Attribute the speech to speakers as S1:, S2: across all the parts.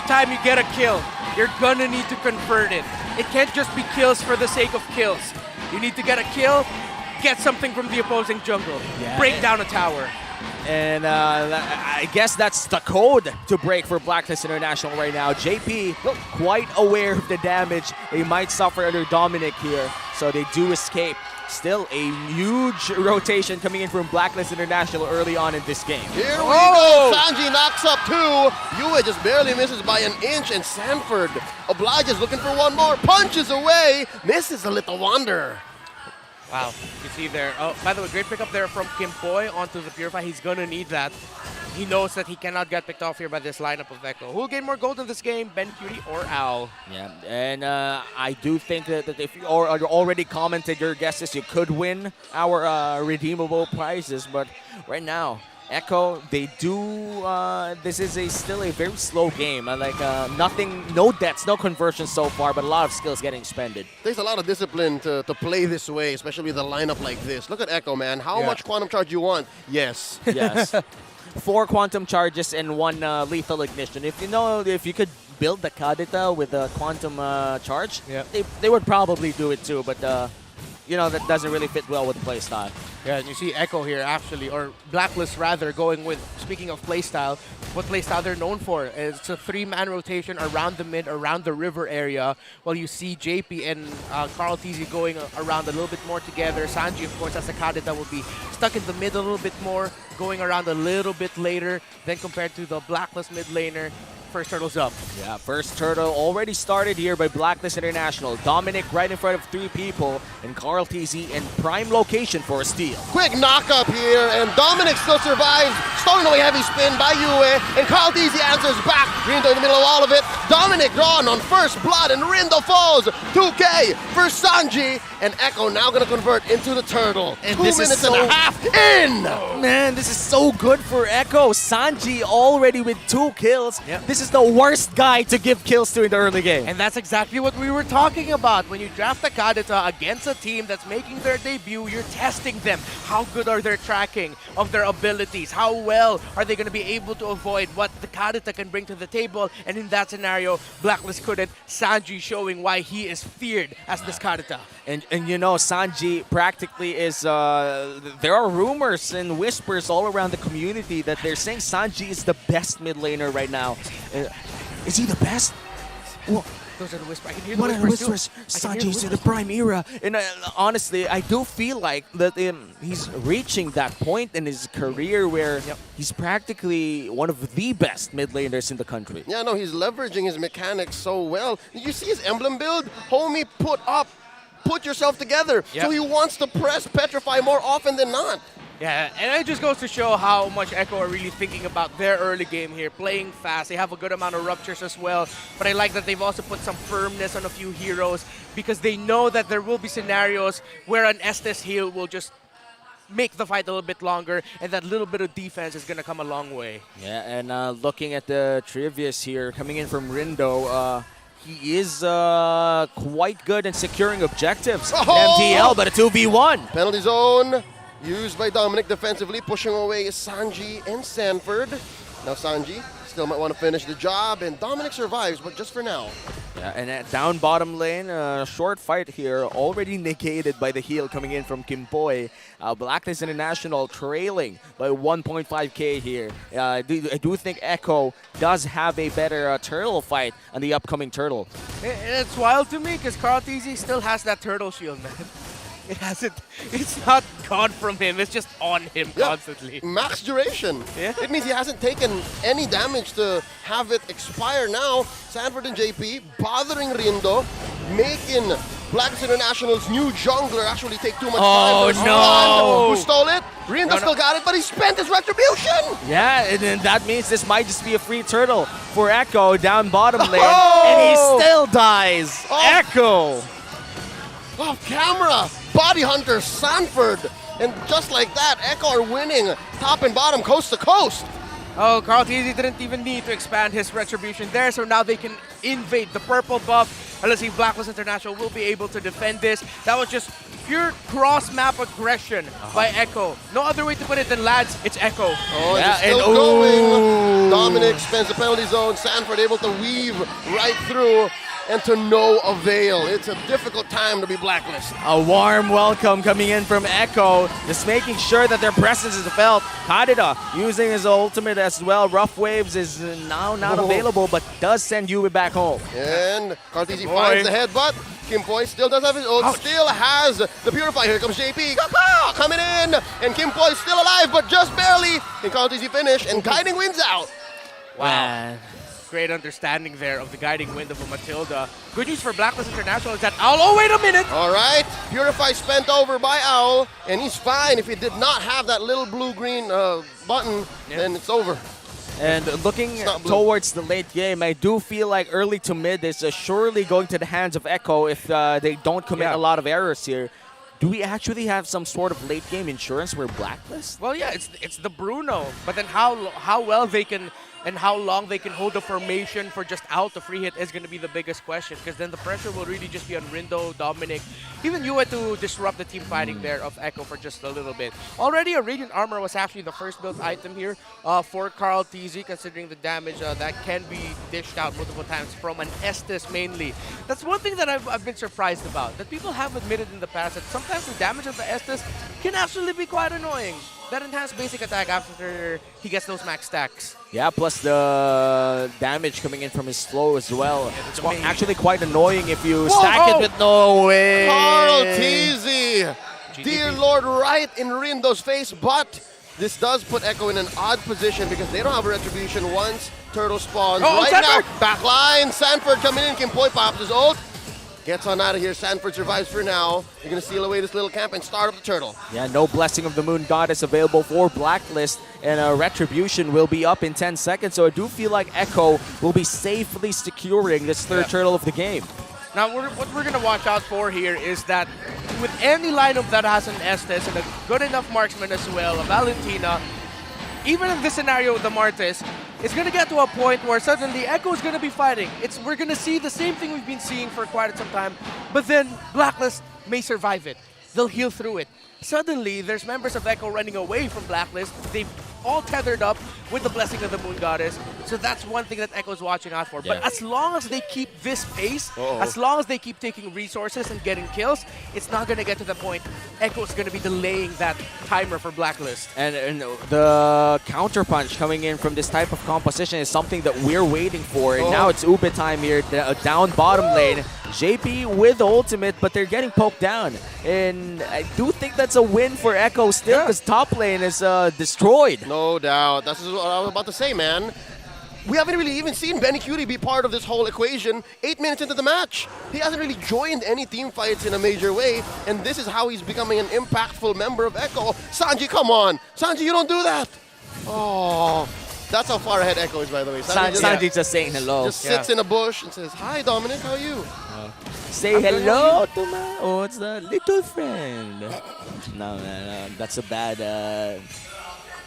S1: time you get a kill, you're gonna need to convert it. It can't just be kills for the sake of kills. You need to get a kill, get something from the opposing jungle, break down a tower.
S2: And I guess that's the code to break for Blacklist International right now. JP, quite aware of the damage they might suffer under Dominic here, so they do escape. Still a huge rotation coming in from Blacklist International early on in this game.
S3: Here we go! Sanji knocks up 2. Yue just barely misses by an inch, and Sanford obliges looking for one more. Punches away, misses a little wonder.
S1: Wow, you see there. Oh, by the way, great pickup there from Kim Boy onto the Purify. He's gonna need that. He knows that he cannot get picked off here by this lineup of Echo. Who will gain more gold in this game, Ben Cutie or Owl?
S2: Yeah, and I do think that if you already commented your guesses, you could win our redeemable prizes. But right now, Echo, they do. This is still a very slow game. Nothing, no deaths, no conversions so far, but a lot of skills getting spended.
S3: Takes a lot of discipline to play this way, especially with a lineup like this. Look at Echo, man. How much quantum charge you want? Yes.
S2: Yes. 4 quantum charges and 1 lethal ignition. If you could build the Kadita with a quantum charge, they would probably do it too. But that doesn't really fit well with playstyle.
S1: Yeah, and you see Echo here actually, or Blacklist rather, going with, speaking of playstyle, what playstyle they're known for. It's a 3-man rotation around the mid, around the river area, while you see JP and Carl TZ going around a little bit more together. Sanji, of course, as a Kadita, will be stuck in the mid a little bit more, going around a little bit later than compared to the Blacklist mid laner. First turtle's up.
S2: Yeah, first turtle already started here by Blacklist International. Dominic right in front of 3 people, and Carl TZ in prime location for a steal.
S3: Quick knock up here, and Dominic still survives. Stolen away heavy spin by Yue, and Carl TZ answers back. Rindo in the middle of all of it. Dominic drawn on first blood, and Rindo falls. 2K for Sanji, and Echo now going to convert into the turtle.
S2: And
S3: 2
S2: this
S3: minutes
S2: is
S3: and a half in.
S2: Oh, man, this is so good for Echo. Sanji already with 2 kills.
S1: Yep.
S2: This is the worst guy to give kills to in the early game.
S1: And that's exactly what we were talking about. When you draft a Kadita against a team that's making their debut, you're testing them. How good are their tracking of their abilities? How well are they going to be able to avoid what the Kadita can bring to the table? And in that scenario, Blacklist couldn't. Sanji showing why he is feared as this Kadita.
S2: And Sanji practically is, there are rumors and whispers all around the community that they're saying Sanji is the best mid laner right now. Is he the best? Well,
S1: those are the whispers. I can hear
S2: what
S1: the
S2: are the
S1: whispers
S2: whispers?
S1: too.
S2: Sanji's in the prime era. And honestly, I do feel like that he's reaching that point in his career where he's practically one of the best mid laners in the country.
S3: Yeah, no, he's leveraging his mechanics so well. You see his emblem build? Homie, put yourself together.
S1: Yep.
S3: So he wants to press Petrify more often than not.
S1: Yeah, and it just goes to show how much Echo are really thinking about their early game here, playing fast. They have a good amount of ruptures as well, but I like that they've also put some firmness on a few heroes because they know that there will be scenarios where an Estes heal will just make the fight a little bit longer, and that little bit of defense is going to come a long way.
S2: Yeah, and looking at the trivias here, coming in from Rindo, he is quite good in securing objectives. MTL, but a 2v1.
S3: Penalty zone used by Dominic defensively, pushing away Sanji and Sanford. Now Sanji still might want to finish the job, and Dominic survives, but just for now.
S2: Yeah, and at down bottom lane, short fight here, already negated by the heal coming in from Kimboy. Blacklist International trailing by 1.5k here. I do think Echo does have a better turtle fight on the upcoming turtle.
S1: It's wild to me because Carl TZ still has that turtle shield, man. It's not gone from him, it's just on him constantly.
S3: Max duration. Yeah. It means he hasn't taken any damage to have it expire now. Sanford and JP bothering Rindo, making Blacklist International's new jungler actually take too much time.
S2: Oh no!
S3: Who stole it? Rindo still got it, but he spent his retribution!
S2: Yeah, and that means this might just be a free turtle for Echo down bottom lane, and he still dies! Echo!
S3: Off camera! Body Hunter, Sanford, and just like that, Echo are winning top and bottom, coast to coast.
S1: Oh, Carl TZ didn't even need to expand his retribution there, so now they can invade the purple buff. And let's see if Blacklist International will be able to defend this. That was just pure cross-map aggression by Echo. No other way to put it than, lads, it's Echo.
S3: Oh,
S2: Yeah,
S3: it's still
S2: and
S3: going. Dominic spends the penalty zone. Sanford able to weave right through, and to no avail. It's a difficult time to be Blacklist.
S2: A warm welcome coming in from Echo, just making sure that their presence is felt. Kadida using his ultimate as well. Rough Waves is now not available, but does send Yui back home.
S3: And Cartesi finds the headbutt. Kimpoy still does have his ult, still has the Purify. Here comes JP, coming in, and Kimpoy still alive, but just barely. And Cartesi finish, and Guiding wins out.
S2: Wow.
S1: Great understanding there of the guiding wind of a Matilda. Good news for Blacklist International is that Owl, oh wait a minute!
S3: All right, Purify spent over by Owl, and he's fine. If he did not have that little blue-green button, then it's over.
S2: And looking towards the late game, I do feel like early to mid is surely going to the hands of Echo if they don't commit a lot of errors here. Do we actually have some sort of late game insurance for Blacklist?
S1: Well, yeah, it's the Bruno, but then how well they can and how long they can hold the formation for just out the free hit is going to be the biggest question, because then the pressure will really just be on Rindo, Dominic, even Yue to disrupt the team fighting there of Echo for just a little bit. Already a Radiant Armor was actually the first built item here for Carl TZ, considering the damage that can be dished out multiple times from an Estes mainly. That's one thing that I've been surprised about, that people have admitted in the past that sometimes the damage of the Estes can actually be quite annoying. That enhanced basic attack after he gets those max stacks.
S2: Yeah, plus the damage coming in from his slow as well. It's actually quite annoying if you stack it with no way.
S3: Carl TZ, dear Lord, right in Rindo's face, but this does put Echo in an odd position because they don't have a retribution once Turtle spawns. Right
S1: Sanford!
S3: now, back line, Sanford coming in, Kimpoy pops his ult. Gets on out of here. Sanford survives for now. They're going to steal away this little camp and start up the turtle.
S2: Yeah, no Blessing of the Moon Goddess available for Blacklist, and a Retribution will be up in 10 seconds. So I do feel like Echo will be safely securing this third turtle of the game.
S1: Now, what we're going to watch out for here is that with any lineup that has an Estes and a good enough marksman as well, a Valentina, even in this scenario with the Martes, it's going to get to a point where suddenly Echo is going to be fighting. We're going to see the same thing we've been seeing for quite some time, but then Blacklist may survive it. They'll heal through it. Suddenly, there's members of Echo running away from Blacklist. They've all tethered up with the Blessing of the Moon Goddess. So that's one thing that Echo's watching out for.
S2: Yeah.
S1: But as long as they keep this pace, as long as they keep taking resources and getting kills, it's not going to get to the point Echo's going to be delaying that timer for Blacklist.
S2: And the counter punch coming in from this type of composition is something that we're waiting for. And now it's Ube time here, down bottom lane. JP with ultimate, but they're getting poked down. And I do think that's a win for Echo still, because top lane is destroyed.
S3: No doubt. That's what I was about to say, man. We haven't really even seen Benny Cutie be part of this whole equation 8 minutes into the match. He hasn't really joined any team fights in a major way, and this is how he's becoming an impactful member of Echo. Sanji, come on. Sanji, you don't do that. Oh, that's how far ahead Echo is, by the way.
S2: Sanji's just saying hello.
S3: Just sits in a bush and says, "Hi, Dominic, how are you?"
S2: Say hello to my what's the little friend. No, that's a bad.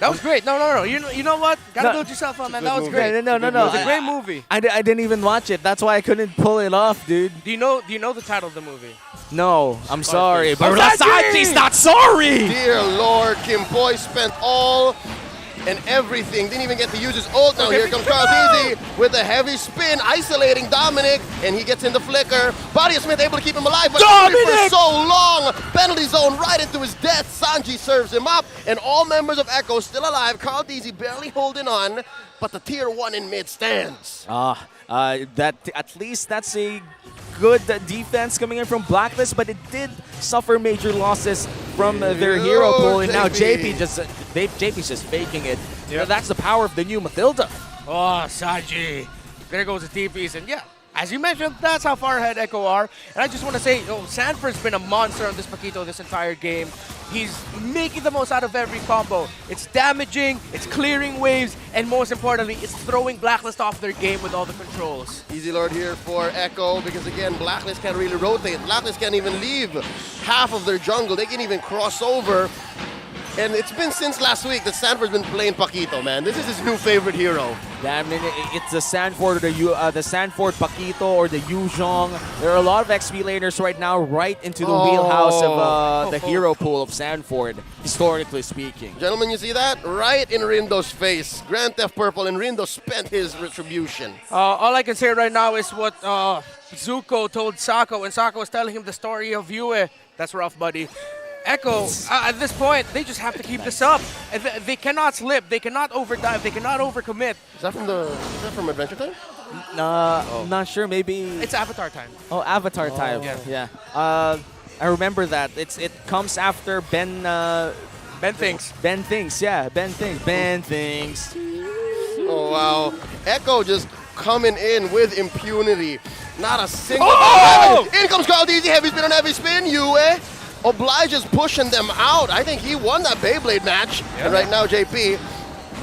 S1: That was great. No. You know what? Gotta build yourself up, man. That was great.
S2: No.
S1: It was a great movie.
S2: I didn't even watch it. That's why I couldn't pull it off, dude.
S1: Do you know the title of the movie?
S2: No, I'm sorry. But
S1: Sanji!
S2: Sanji's not sorry!
S3: Dear Lord, Kimpoy spent all and everything. Didn't even get to use his ult. Now here comes Carl TZ with a heavy spin, isolating Dominic, and he gets in the flicker. Badia Smith able to keep him alive, but for so long. Penalty zone right into his death. Sanji serves him up, and all members of Echo still alive. Carl TZ barely holding on, but the tier 1 in mid stands.
S2: That at least that's a good defense coming in from Blacklist, but it did suffer major losses from their hero pool, and now JP's just faking it.
S1: Yep.
S2: That's the power of the new Matilda.
S1: Oh, Sanji. There goes the TPs, and yeah, as you mentioned, that's how far ahead Echo are. And I just want to say, Sanford's been a monster on this Paquito this entire game. He's making the most out of every combo. It's damaging, it's clearing waves, and most importantly, it's throwing Blacklist off their game with all the controls.
S3: Easy Lord here for Echo, because again, Blacklist can't really rotate. Blacklist can't even leave half of their jungle. They can even cross over. And it's been since last week that Sanford's been playing Paquito, man. This is his new favorite hero.
S2: Yeah, I mean, it's the Sanford or the Sanford Paquito or the Yuzhong. There are a lot of XP laners right now right into the wheelhouse of the hero pool of Sanford, historically speaking.
S3: Gentlemen, you see that? Right in Rindo's face. Grand Theft Purple, and Rindo spent his retribution.
S1: All I can say right now is what Zuko told Sako, and Sako was telling him the story of Yue. That's rough, buddy. Echo, at this point, they just have to keep this up. They cannot slip, they cannot overdive, they cannot overcommit.
S3: Is that from Adventure Time?
S2: Not sure, maybe...
S1: It's Avatar time.
S2: Oh, Avatar time. Yeah. I remember that. It comes after Ben
S1: Thinks.
S2: Ben Thinks, yeah. Ben Thinks.
S3: Oh, wow. Echo just coming in with impunity. Not a single... In comes Carl Easy, heavy spin on heavy spin. Yue obliges pushing them out. I think he won that Beyblade match.
S1: Yeah.
S3: And right now, JP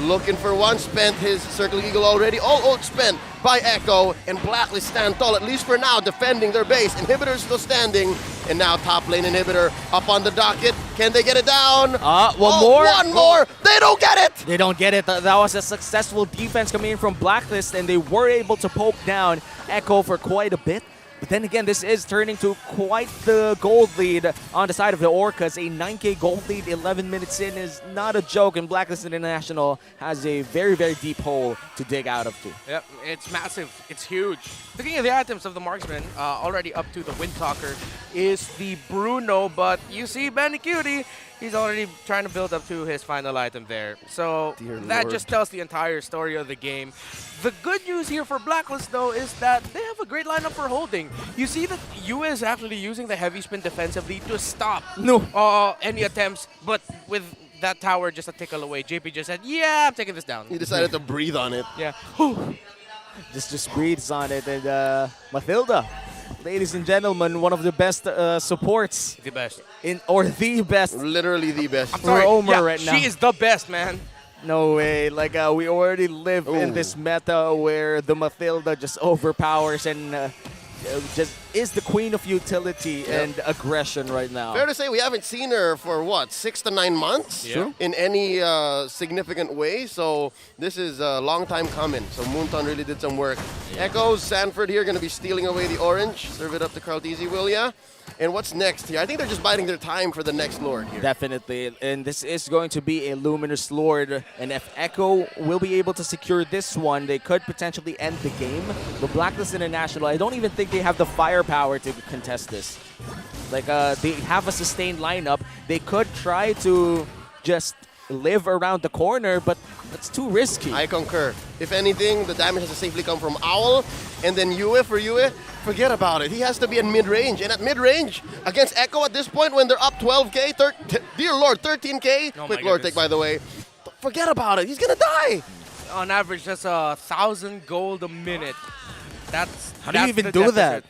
S3: looking for one. Spent his Circle Eagle already. All ult spent by Echo. And Blacklist stand tall, at least for now, defending their base. Inhibitor still standing. And now top lane Inhibitor up on the docket. Can they get it down?
S2: One more.
S3: One more. They don't get it.
S2: They don't get it. That was a successful defense coming in from Blacklist, and they were able to poke down Echo for quite a bit. But then again, this is turning to quite the gold lead on the side of the Orcas. A 9K gold lead 11 minutes in is not a joke, and Blacklist International has a very, very deep hole to dig out of to.
S1: Yep, it's massive. It's huge. Looking at the items of the marksman, already up to the Windtalker is the Bruno, but you see Benny Cutie, he's already trying to build up to his final item there. So that just tells the entire story of the game. The good news here for Blacklist, though, is that they have a great lineup for holding. You see that Yue is actually using the heavy spin defensively to stop any attempts, but with that tower just a tickle away, JP just said, yeah, I'm taking this down.
S3: He decided to breathe on it.
S1: Yeah.
S2: Just breathes on it, and Mathilda, ladies and gentlemen, one of the best supports.
S1: The best.
S2: The best.
S3: Literally the best.
S1: I'm sorry.
S2: Roamer right now.
S1: She is the best, man.
S2: No way. Like, we already live in this meta where the Mathilda just overpowers and just is the queen of utility and aggression right now.
S3: Fair to say we haven't seen her for, what, 6 to 9 months?
S1: Yeah.
S3: In any significant way. So this is a long time coming. So Moonton really did some work. Yeah. Echoes, Sanford here going to be stealing away the orange. Serve it up to Carl Deasy, will ya? And what's next here? I think they're just biding their time for the next Lord here.
S2: Definitely. And this is going to be a Luminous Lord. And if Echo will be able to secure this one, they could potentially end the game. But Blacklist International, I don't even think they have the firepower to contest this. Like, they have a sustained lineup. They could try to just live around the corner, but that's too risky.
S3: I concur. If anything, the damage has to safely come from Owl. And then Yue, forget about it. He has to be in mid-range. And at mid-range, against Echo at this point, when they're up 12K, dear Lord, 13K.
S1: Oh
S3: Quick Lord take, by the way. Forget about it. He's going to die.
S1: On average, that's 1,000 gold a minute.
S2: How do you even do that?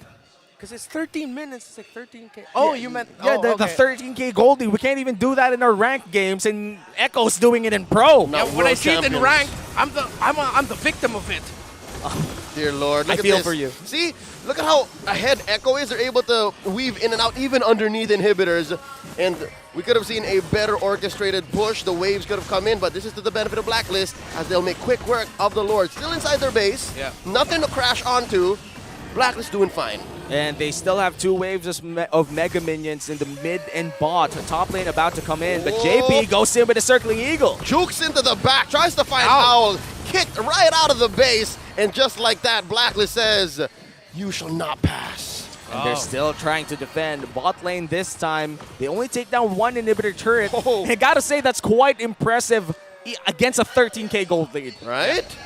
S1: Because it's 13 minutes, it's like 13K. Oh, you meant...
S2: Yeah,
S1: the
S2: 13K gold lead. We can't even do that in our ranked games, and Echo's doing it in pro.
S1: Yeah, when I see it in ranked, I'm the victim of it.
S3: Dear Lord, look
S2: I
S3: at
S2: feel
S3: this.
S2: for you.
S3: See, look at how ahead Echo is. They're able to weave in and out, even underneath inhibitors. And we could have seen a better orchestrated push. The waves could have come in, but this is to the benefit of Blacklist, as they'll make quick work of the Lord. Still inside their base.
S1: Yeah.
S3: Nothing to crash onto. Blacklist doing fine.
S2: And they still have 2 waves of Mega Minions in the mid and bot. Top lane about to come in, but JP goes in with a Circling Eagle.
S3: Jukes into the back, tries to find Owl. Kicked right out of the base. And just like that, Blacklist says, you shall not pass.
S2: And they're still trying to defend. Bot lane this time, they only take down 1 inhibitor turret. And I gotta say, that's quite impressive against a 13K gold lead.
S3: Right?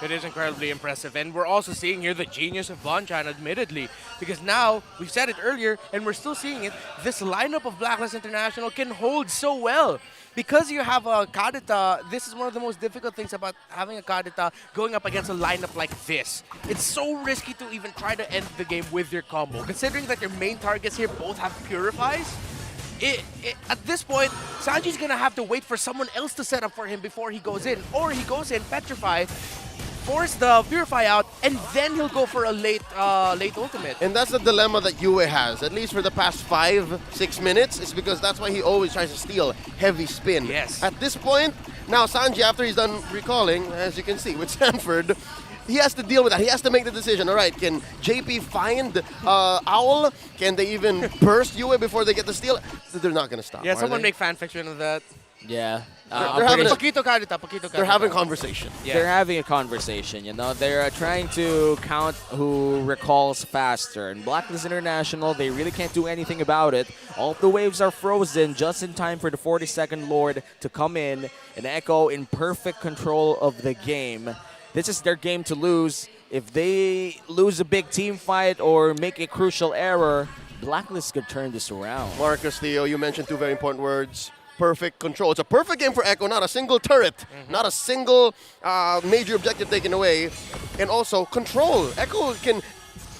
S1: It is incredibly impressive, and we're also seeing here the genius of Bonchan, admittedly, because now, we've said it earlier, and we're still seeing it, this lineup of Blacklist International can hold so well. Because you have a Kadita, this is one of the most difficult things about having a Kadita going up against a lineup like this. It's so risky to even try to end the game with your combo, considering that your main targets here both have Purifies. At this point, Sanji's gonna have to wait for someone else to set up for him before he goes in, or he goes in, Petrify, force the Purify out, and then he'll go for a late ultimate.
S3: And that's the dilemma that Yue has, at least for the past 5-6 minutes, is because that's why he always tries to steal heavy spin.
S1: Yes.
S3: At this point, now Sanji, after he's done recalling, as you can see with Sanford, he has to deal with that. He has to make the decision. All right, can JP find Owl? Can they even burst Yue before they get the steal? They're not going to stop.
S1: Yeah,
S3: are
S1: someone
S3: they?
S1: make fan fiction of that.
S2: Yeah.
S3: They're having a-
S1: Poquito karita, poquito karita.
S3: They're having conversation.
S1: Yeah.
S2: They're having a conversation, you know. They're trying to count who recalls faster. And Blacklist International, they really can't do anything about it. All of the waves are frozen just in time for the 42nd Lord to come in. And Echo in perfect control of the game. This is their game to lose. If they lose a big team fight or make a crucial error, Blacklist could turn this around.
S3: Marcus, Theo, you mentioned two very important words. Perfect control. It's a perfect game for Echo. Not a single turret. Not a single major objective taken away. And also control. Echo can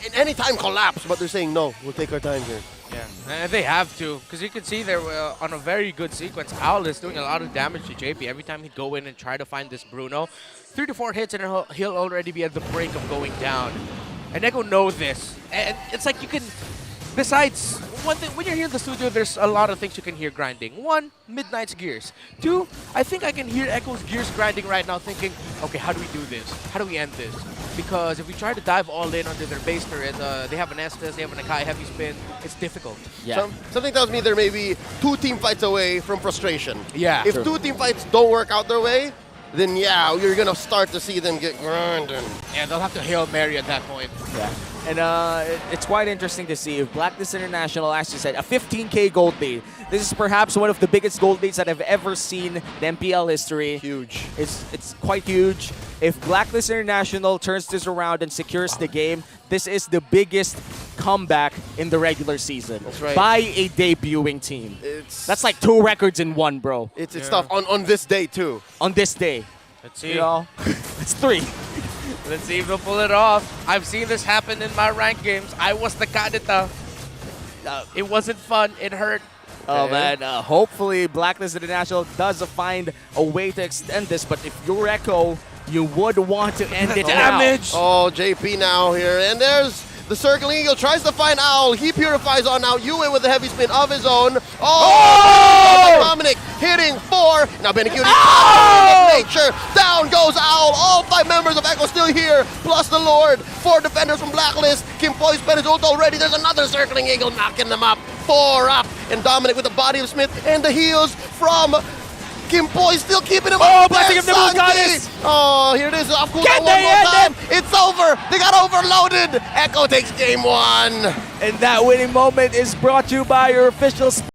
S3: in any time collapse, but they're saying no, we'll take our time here.
S1: Yeah, and they have to, because you can see they're on a very good sequence. Owl is doing a lot of damage to JP every time he'd go in and try to find this Bruno. 3 to 4 hits and he'll already be at the brink of going down. And Echo knows this. And it's like you can, besides, one thing, when you're here in the studio, there's a lot of things you can hear grinding. 1, Midnight's gears. 2, I think I can hear Echo's gears grinding right now thinking, okay, how do we do this? How do we end this? Because if we try to dive all in onto their base turret, they have an Estes, they have an Akai heavy spin, it's difficult.
S2: Yeah.
S3: Something tells me they're maybe 2 team fights away from frustration.
S1: Yeah.
S3: If
S2: True.
S3: 2 team fights don't work out their way, then yeah, you're going to start to see them get grinding.
S1: Yeah, they'll have to Hail Mary at that point.
S2: Yeah. And it's quite interesting to see if Blacklist International, as you said, a 15K gold lead. This is perhaps one of the biggest gold leads that I've ever seen in MPL history.
S3: Huge.
S2: It's quite huge. If Blacklist International turns this around and secures the game, this is the biggest comeback in the regular season.
S3: That's right.
S2: By a debuting team. That's like 2 records in 1, bro.
S3: It's tough on this day too.
S2: On this day.
S1: Let's see.
S2: You know? It's 3.
S1: Let's see if they'll pull it off. I've seen this happen in my ranked games. I was the Kadita. It wasn't fun. It hurt.
S2: Oh man, hopefully Blacklist International does find a way to extend this, but if you're Echo, you would want to end it now.
S1: Damage!
S3: Oh, JP now here, and there's the Circling Eagle, tries to find Owl. He purifies on now. Yue with a heavy spin of his own. Oh! Dominic hitting 4. Now Benicudi. Nature. Down goes Owl. All 5 members of Echo still here, plus the Lord. 4 defenders from Blacklist. Kim Poy spent his ult already. There's another Circling Eagle knocking them up. 4 up. And Dominic with the body of Smith and the heals from Kim Poy still keeping him
S2: Oh,
S3: up.
S2: blessing of the Moon
S3: Sanji.
S2: Goddess.
S3: Oh, here it is. Up cooldown
S2: Can
S3: one
S2: they
S3: more
S2: end
S3: time.
S2: it?
S3: It's over. They got overloaded. Echo takes game 1.
S2: And that winning moment is brought to you by your official